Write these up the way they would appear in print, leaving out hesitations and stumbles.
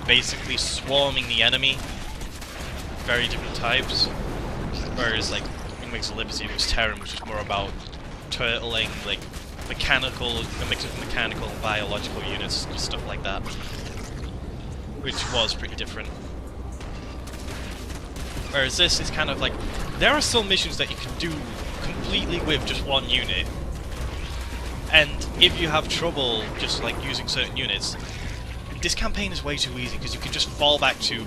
basically swarming the enemy. Very different types. Whereas, like, in Wings of Liberty, it was Terran, which was more about turtling, like, mechanical, a mix of mechanical and biological units, stuff like that. Which was pretty different. Whereas this is kind of like, there are still missions that you can do completely with just one unit. And if you have trouble just like using certain units, this campaign is way too easy because you can just fall back to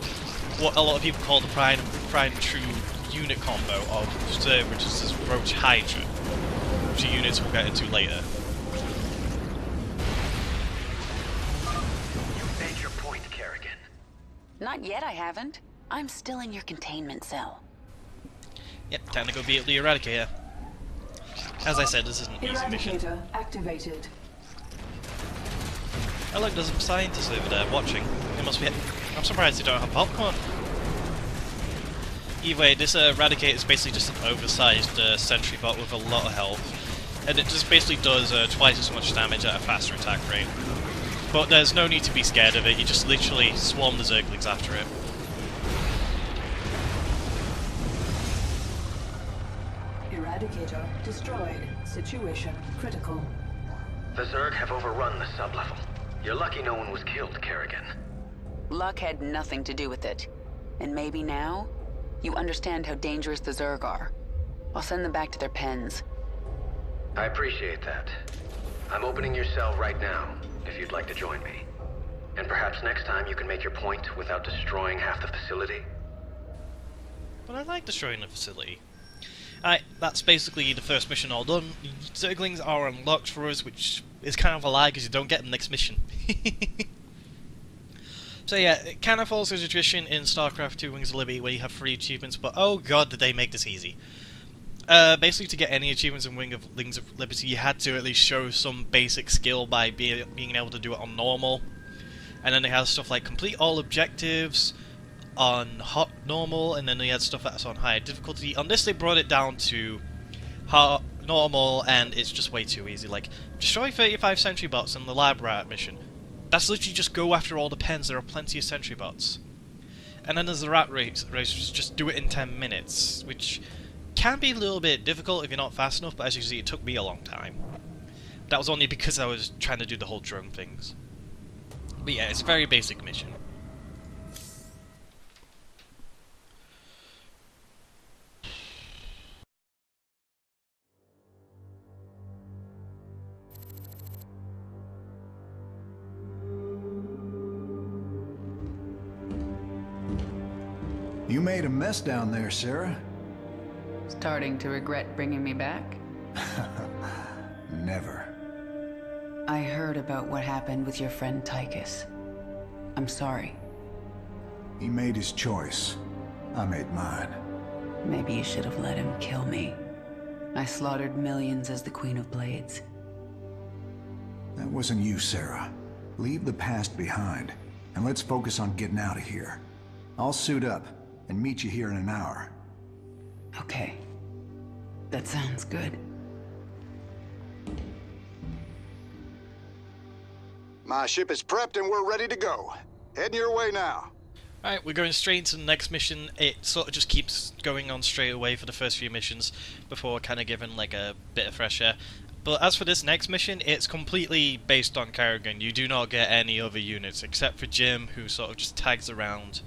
what a lot of people call the tried and true unit combo of Zerg, which is this Roach Hydra, which are units we'll get into later. You made your point, Kerrigan. Not yet, I haven't. I'm still in your containment cell. Yep, time to go beat the Eradicator. As I said, this is an easy mission. Eradicator activated. Oh look, there's some scientists over there watching. They must be... I'm surprised they don't have popcorn. Either way, this Eradicator is basically just an oversized sentry bot with a lot of health. And it just basically does twice as much damage at a faster attack rate. But there's no need to be scared of it, you just literally swarm the Zerglings after it. Eradicator destroyed. Situation critical. The Zerg have overrun the sublevel. You're lucky no one was killed, Kerrigan. Luck had nothing to do with it. And maybe now, you understand how dangerous the Zerg are. I'll send them back to their pens. I appreciate that. I'm opening your cell right now, if you'd like to join me. And perhaps next time you can make your point without destroying half the facility? But I like destroying the facility. Alright, that's basically the first mission all done. Zerglings are unlocked for us, which is kind of a lie because you don't get them next mission. So yeah, it kind of follows the tradition in Starcraft 2 Wings of Liberty where you have 3 achievements, but oh god did they make this easy. Basically to get any achievements in Wings of Liberty you had to at least show some basic skill by being able to do it on normal. And then they have stuff like complete all objectives on hot normal, and then they had stuff that's on higher difficulty. On this they brought it down to hard normal, and it's just way too easy. Like, destroy 35 sentry bots in the lab rat mission. That's literally just go after all the pens, there are plenty of sentry bots. And then there's the rat race, just do it in 10 minutes, which can be a little bit difficult if you're not fast enough, but as you see it took me a long time. That was only because I was trying to do the whole drone things. But yeah, it's a very basic mission. You made a mess down there, Sarah. Starting to regret bringing me back? Never. I heard about what happened with your friend Tychus. I'm sorry. He made his choice. I made mine. Maybe you should have let him kill me. I slaughtered millions as the Queen of Blades. That wasn't you, Sarah. Leave the past behind, and let's focus on getting out of here. I'll suit up and meet you here in an hour. Okay. That sounds good. My ship is prepped and we're ready to go. Heading your way now. Alright, we're going straight into the next mission. It sort of just keeps going on straight away for the first few missions before kind of giving like a bit of fresh air. But as for this next mission, it's completely based on Kerrigan. You do not get any other units except for Jim, who sort of just tags around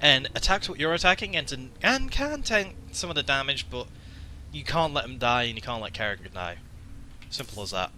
and attacks what you're attacking and can tank some of the damage, but you can't let him die and you can't let Kerrigan die. Simple as that.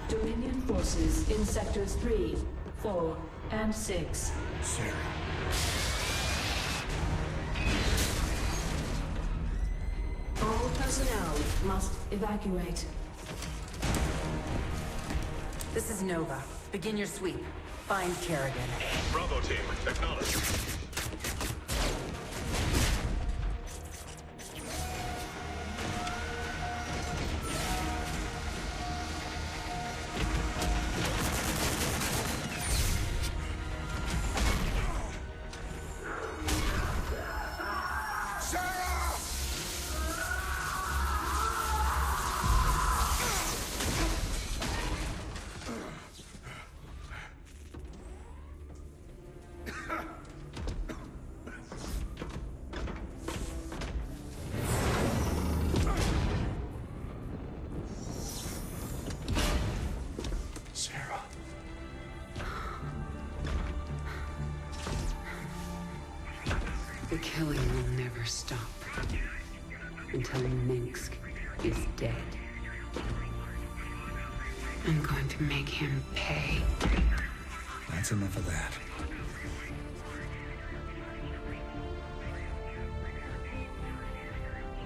Dominion forces in sectors 3, 4, and 6. Sarah. All personnel must evacuate. This is Nova. Begin your sweep. Find Kerrigan. Bravo team, acknowledge. killing will never stop. Until Minsk is dead. I'm going to make him pay. That's enough of that.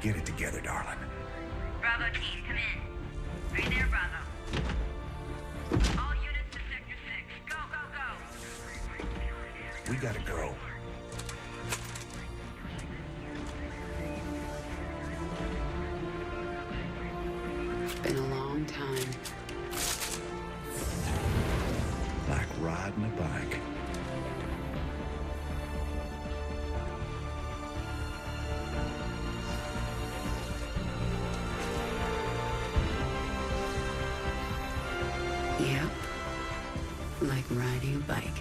Get it together, darling. Bravo team, come in. Are you there, Bravo? All units to Sector 6. Go, go, go! We gotta go. It's been a long time. Like riding a bike. Yep. Like riding a bike.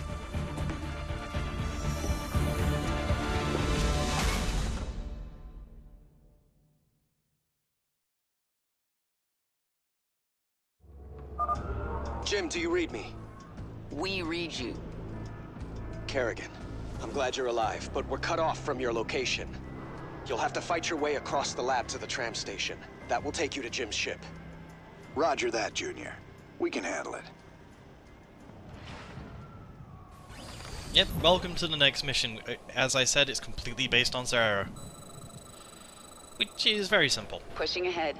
Jim, do you read me? We read you. Kerrigan, I'm glad you're alive, but we're cut off from your location. You'll have to fight your way across the lab to the tram station. That will take you to Jim's ship. Roger that, Junior. We can handle it. Yep, welcome to the next mission. As I said, it's completely based on Sarah. Which is very simple. Pushing ahead.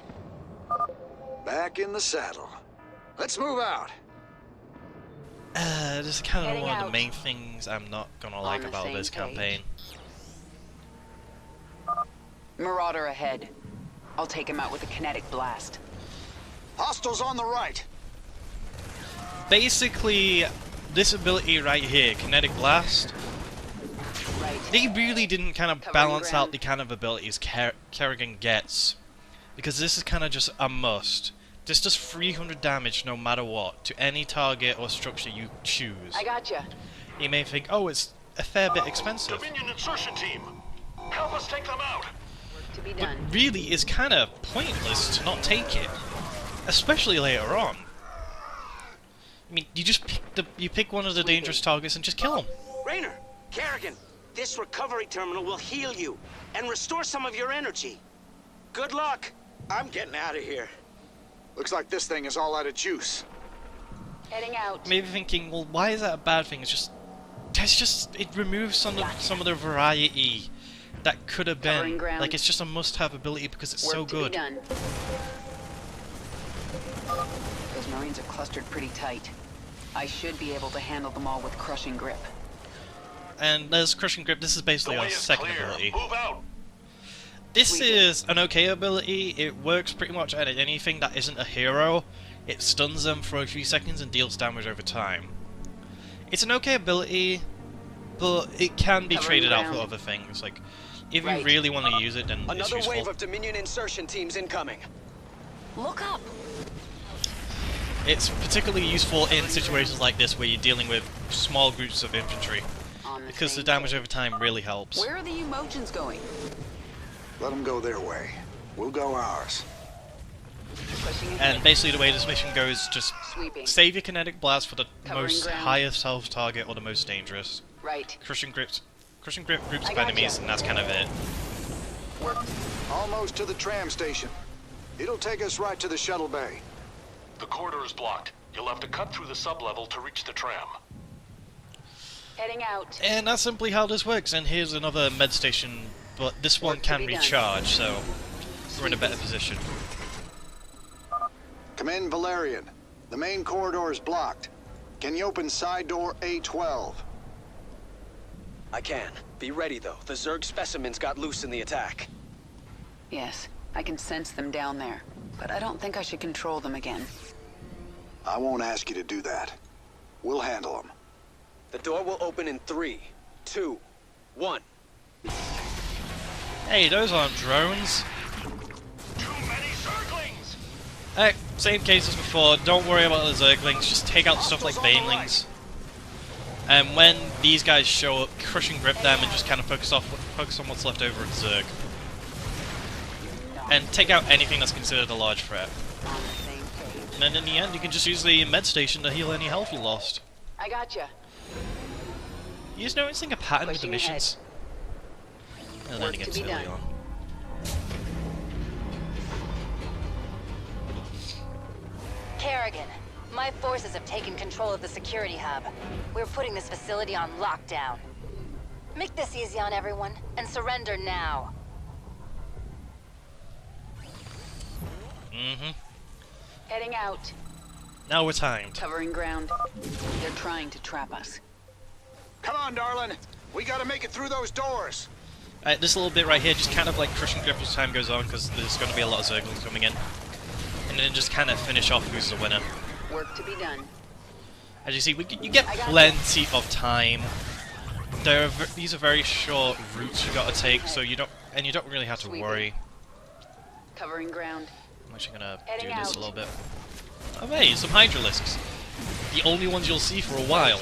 Back in the saddle. Let's move out. This is kind of Heading one of the out. main things I'm not gonna like the about same this page. campaign. Marauder ahead. I'll take him out with a kinetic blast. Hostiles on the right. Basically, this ability right here, Kinetic Blast, Right. they really didn't kind of Covering balance ground. out the kind of abilities Kerrigan gets. Because this is kind of just a must. This does 300 damage no matter what, to any target or structure you choose. I gotcha. You may think, oh, it's a fair bit expensive. Dominion insertion team, help us take them out. Work to be But done. really, it's kind of pointless to not take it. Especially later on. I mean, you just pick one of the dangerous targets and just kill them. Raynor, Kerrigan, this recovery terminal will heal you and restore some of your energy. Good luck. I'm getting out of here. Looks like this thing is all out of juice. Heading out. Maybe thinking, well, why is that a bad thing? It removes some of the variety that could have Covering been. ground. Like, it's just a must-have ability because it's Work so to be good. done. Those Marines are clustered pretty tight. I should be able to handle them all with crushing grip. And there's Crushing Grip. This is The basically way our is second clear. ability. Move out. This Sweet. is an okay ability. It works pretty much at anything that isn't a hero. It stuns them for a few seconds and deals damage over time. It's an okay ability, but it can be Covering traded out for ground. other things. Like, if Right. you really want to use it, then it's Another useful. wave of Dominion insertion teams incoming. Look up. It's particularly useful in situations like this where you're dealing with small groups of infantry, On the because the same damage page. over time really helps. Where are the Emojins going? Let them go their way. We'll go ours. Pushing ahead. And basically the way this mission goes, just Sweeping. save your kinetic blast for the Covering most ground. highest health target or the most dangerous. Right. Crushing grip groups I of gotcha. enemies, and that's kind of it. Work. Almost to the tram station. It'll take us right to the shuttle bay. The corridor is blocked. You'll have to cut through the sublevel to reach the tram. Heading out. And that's simply how this works. And here's another med station, but this one Work to can be done. recharge, so we're in a better position. Come in, Valerian. The main corridor is blocked. Can you open side door A12? I can. Be ready, though. The Zerg specimens got loose in the attack. Yes, I can sense them down there, but I don't think I should control them again. I won't ask you to do that. We'll handle them. The door will open in 3, 2, 1. Hey, those aren't drones. Too many Zerglings! Same case as before, don't worry about the Zerglings, just take out stuff like Banelings. And when these guys show up, Crushing Grip them and just kind of focus on what's left over at Zerg. And take out anything that's considered a large threat. On the same page. And then in the end, you can just use the med station to heal any health you lost. I gotcha. You just noticing a pattern with the Pushing ahead. missions? And then it gets early on. Kerrigan, my forces have taken control of the security hub. We're putting this facility on lockdown. Make this easy on everyone, and surrender now. Mm-hmm. Heading out. Now we're timed. Covering ground. They're trying to trap us. Come on, darling. We gotta make it through those doors. This little bit right here, just kind of like crushing grip as time goes on, because there's going to be a lot of Zerglings coming in. And then just kind of finish off who's the winner. Work to be done. As you see, you get plenty of time. These are very short routes you got to take, so you don't really have to worry. Covering ground. I'm actually gonna do this a little bit. Oh hey, some Hydralisks. The only ones you'll see for a while.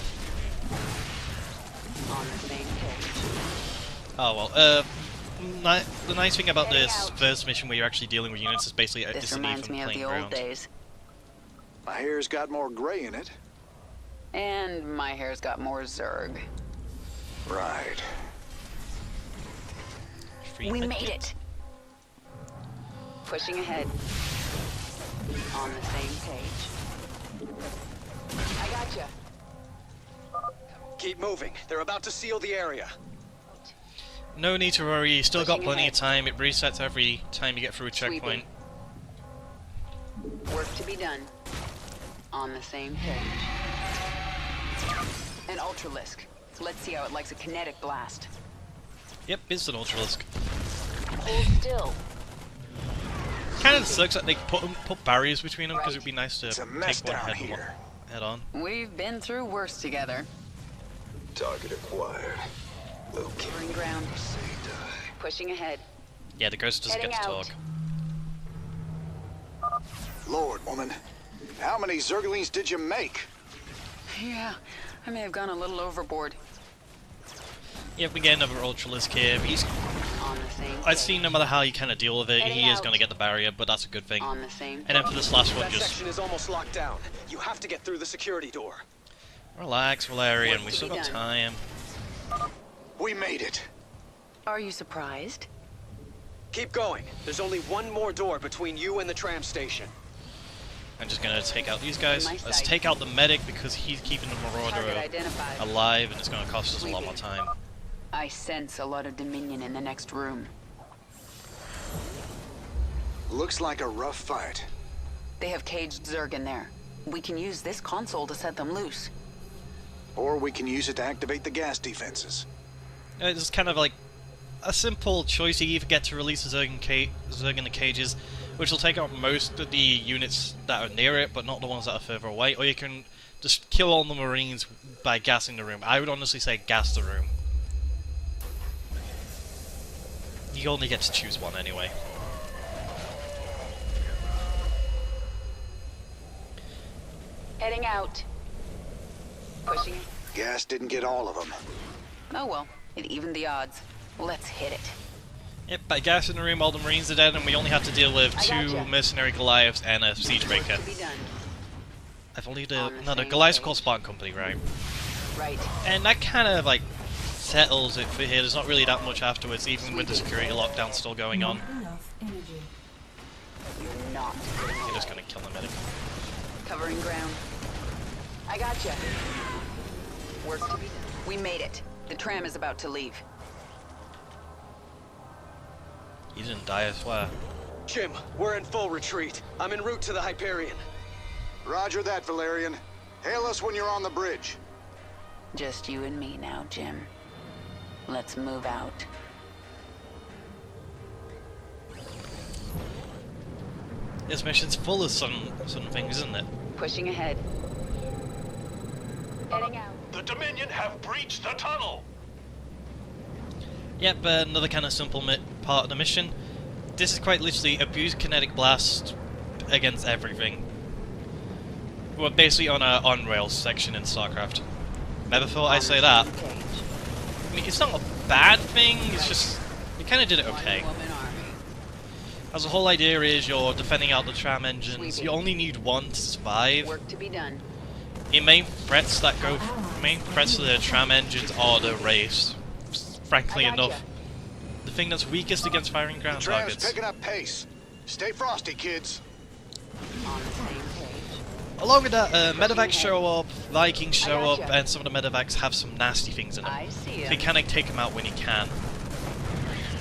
On the same page. Oh well, the nice thing about this first mission where you're actually dealing with units is basically a This reminds me of the old days. My hair's got more gray in it. And my hair's got more Zerg. Right. We made it! Pushing ahead. On the same page. I gotcha. Keep moving. They're about to seal the area. No need to worry, you still got plenty of time. It resets every time you get through a checkpoint. Work to be done. On the same page. An Ultralisk. Let's see how it likes a kinetic blast. Yep, it's an Ultralisk. Hold still. Kind of sucks that they put barriers between them, because it would be nice to take one head on. We've been through worse together. Target acquired. Covering ground. Pushing ahead. Yeah, the ghost doesn't get to talk. Lord, woman. How many Zerglings did you make? Yeah, I may have gone a little overboard. Yep, we get another Ultralisk here. He's... On the same I'd seen no matter how you kind of deal with it, he is going to get the barrier, but that's a good thing. On the same and then for this last one, that just... section is almost locked down. You have to get through the security door. Relax, Valerian, we still got time. We made it. Are you surprised? Keep going. There's only one more door between you and the tram station. I'm just gonna take out these guys. Let's take out the medic because he's keeping the Marauder alive and it's gonna cost us a lot more time. I sense a lot of Dominion in the next room. Looks like a rough fight. They have caged Zerg in there. We can use this console to set them loose. Or we can use it to activate the gas defenses. It's kind of like a simple choice. You either get to release the Zerg in the cages, which will take out most of the units that are near it, but not the ones that are further away, or you can just kill all the Marines by gassing the room. I would honestly say gas the room. You only get to choose one anyway. Heading out. Pushing it. Gas didn't get all of them. Oh well, it evened the odds. Let's hit it. Yep, by gassing the room, all the Marines are dead, and we only have to deal with two mercenary Goliaths and a Siegebreaker. I believe the Goliaths are called Spartan Company, right? Right. And that kind of like settles it for here. There's not really that much afterwards, even with the security lockdown still going on. You're just gonna kill the medic. Covering ground. I gotcha. Work to be done. We made it. The tram is about to leave. You didn't die, I swear. Jim, we're in full retreat. I'm en route to the Hyperion. Roger that, Valerian. Hail us when you're on the bridge. Just you and me now, Jim. Let's move out. This mission's full of some things, isn't it? Pushing ahead. Heading out. The Dominion have breached the tunnel! Yep, another kind of simple part of the mission. This is quite literally abuse kinetic blast against everything. We're basically on a on-rails section in Starcraft. Never thought I'd say that. I mean, it's not a bad thing, it's just... we kind of did it okay. As the whole idea is you're defending out the tram engines, you only need one to survive. Work to be done. The main threats to the tram engines are the race. Frankly enough, the thing that's weakest against firing The ground tram's targets. picking up pace. Stay frosty, kids. On the same page. Along with that, medevacs show up, Vikings show up, gotcha. and some of the medevacs have some nasty things in them. I see ya. So you kind of take them out when you can,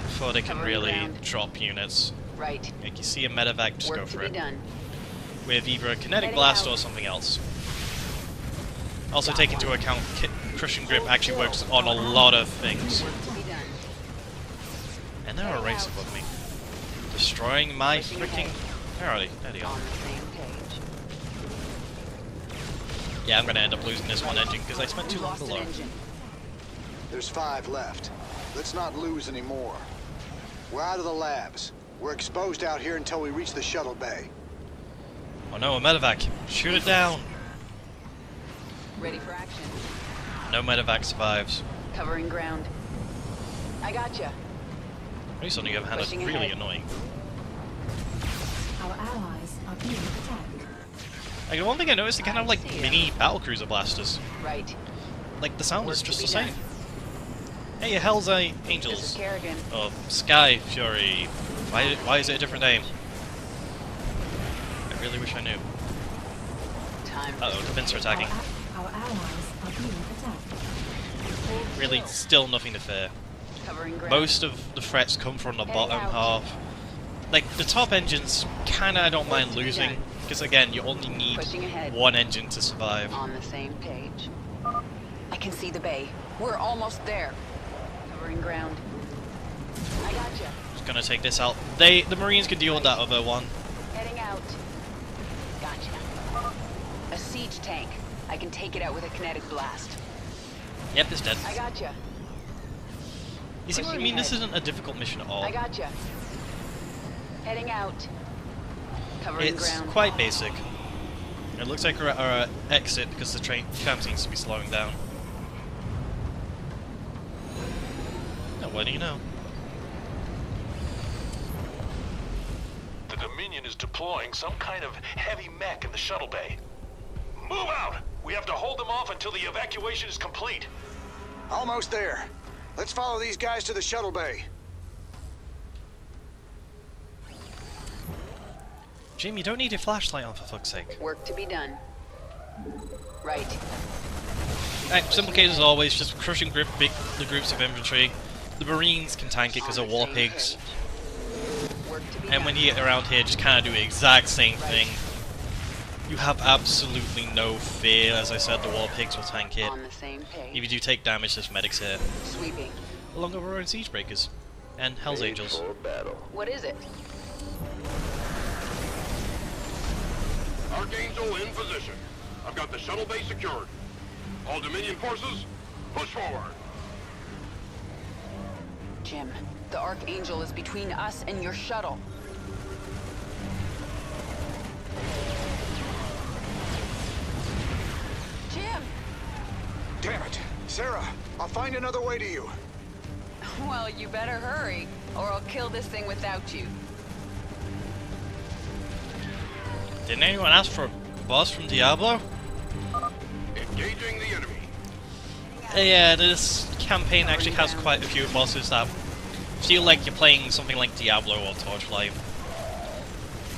before they can Covering really ground. drop units. Right. Like you see a medevac, just Work go to for be it. done. With either a kinetic Heading blast out. or something else. Also Got take one. into account Crushing Grip actually works on a lot of things. Work to be done. And they're a Heading race out. above me. Destroying my Pushing freaking... ahead. Where are they? There they are. On the same page. Yeah, I'm gonna end up losing this one engine because I spent too long Lost an below. engine. There's 5 left. Let's not lose any more. We're out of the labs. We're exposed out here until we reach the shuttle bay. Oh no, a medevac. Shoot it down. Ready for action. No medevac survives. Covering ground. I gotcha. At least on the other hand, that's Pushing really ahead. annoying. Our allies are being attacked. Like, the one thing I noticed, they kind of have, like, I see ya. mini battlecruiser blasters. Right. Like, the sound is Work to just be the same. done. Hey, Hell's This is Angels. Kerrigan. Oh, Sky Fury. Why is it a different name? I really wish I knew. Time. Uh-oh, the Vince are attacking. Our allies are being attacked. Really, still nothing to fear. Covering ground. Most of the threats come from the Heading bottom out. half. Like, the top engines, kinda I don't mind to be losing. done. Because again, you only need Pushing ahead. one engine to survive. On the same page. I can see the bay. We're almost there. Covering ground. I gotcha. Just gonna take this out. The Marines can deal with that other one. Heading out. Gotcha. A siege tank. I can take it out with a kinetic blast. Yep, it's dead. I gotcha. You see what I Pushing mean? This ahead. isn't a difficult mission at all. I gotcha. Heading out. Covering It's ground. quite basic. It looks like we're at our exit because the tram seems to be slowing down. Oh, what do you know? The Dominion is deploying some kind of heavy mech in the shuttle bay. Move out! We have to hold them off until the evacuation is complete. Almost there. Let's follow these guys to the shuttle bay. Jim, you don't need your flashlight on for fuck's sake. Work to be done. Right. Right, simple case as always, just Crushing Grip the groups of infantry. The Marines can tank it because they're On war the same pigs. page. Work to be And done. when you get around here, just kind of do the exact same thing. You have absolutely no fear. As I said, the war pigs will tank it. On the same page. If you do take damage, there's medics here. Sweeping. Along with our own siege breakers. And Hell's Angels. What is it? Archangel in position. I've got the shuttle bay secured. All Dominion forces, push forward. Jim, the Archangel is between us and your shuttle. Jim! Damn it. Sarah, I'll find another way to you. Well, you better hurry, or I'll kill this thing without you. Didn't anyone ask for a boss from Diablo? Engaging the enemy. Yeah, this campaign actually has quite a few bosses that feel like you're playing something like Diablo or Torchlight.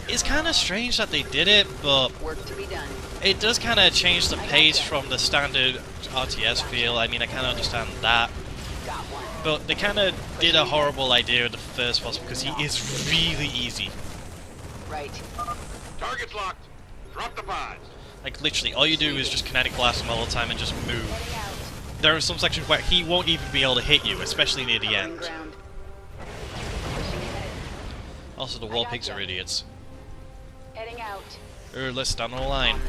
It's kind of strange that they did it, but Work to be done. it does kind of change the pace from the standard RTS feel. I mean, I kind of understand that. Got one. But they kind of did a horrible idea with the first boss because he is really easy. Right. Target's locked. Drop the pods. Like, literally, all you do is just kinetic blast him all the time and just move. Heading out. There are some sections where he won't even be able to hit you, especially near the Covering end. ground. Pushing ahead. Also, the wall pigs are idiots. Heading out. Let's stand on the line.